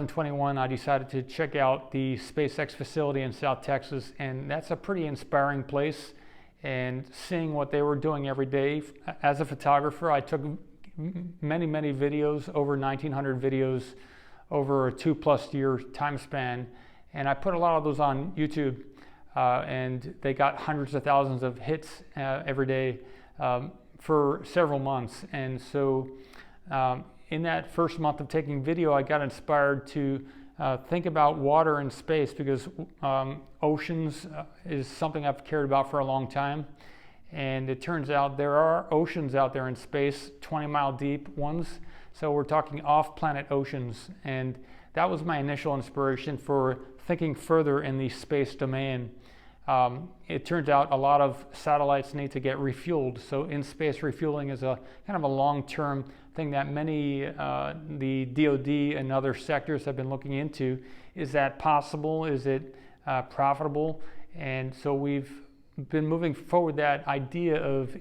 2021, I decided to check out the SpaceX facility in South Texas, and that's a pretty inspiring place. And seeing what they were doing every day. As a photographer, I took many videos, over 1,900 videos over a 2+ year time span, and I put a lot of those on YouTube, and they got hundreds of thousands of hits every day for several months. And so in that first month of taking video, I got inspired to think about water and space, because oceans is something I've cared about for a long time. And it turns out there are oceans out there in space, 20-mile deep ones. So we're talking off-planet oceans. And that was my initial inspiration for thinking further in the space domain. It turns out a lot of satellites need to get refueled. So in-space refueling is a kind of a long-term thing that many, the DoD and other sectors have been looking into. Is that possible? Is it profitable? And so we've been moving forward that idea of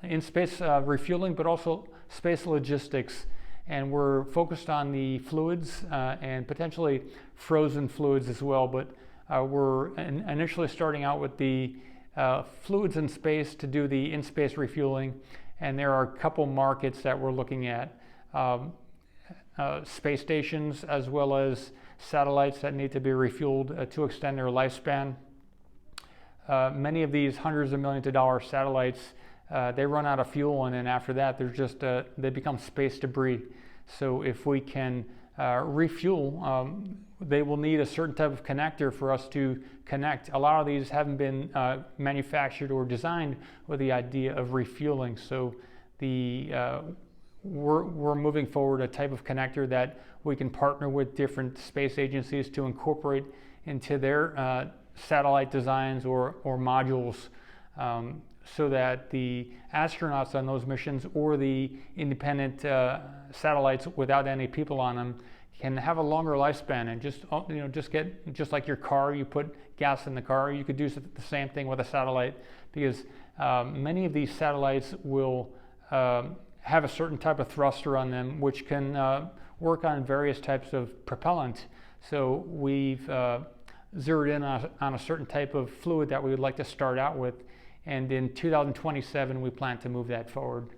in-space refueling, but also space logistics. And we're focused on the fluids and potentially frozen fluids as well. But we're initially starting out with the fluids in space to do the in-space refueling. And there are a couple markets that we're looking at, space stations as well as satellites that need to be refueled to extend their lifespan. Many of these hundreds of millions of dollars satellites, they run out of fuel, and then after that they're just they become space debris. So if we can refuel, they will need a certain type of connector for us to connect. A lot of these haven't been manufactured or designed with the idea of refueling. So we're moving forward a type of connector that we can partner with different space agencies to incorporate into their satellite designs or modules, so that the astronauts on those missions or the independent satellites without any people on them can have a longer lifespan. And just like your car, you put gas in the car, you could do the same thing with a satellite, because many of these satellites will have a certain type of thruster on them, which can work on various types of propellant. So we've zeroed in on a certain type of fluid that we would like to start out with, and in 2027 we plan to move that forward.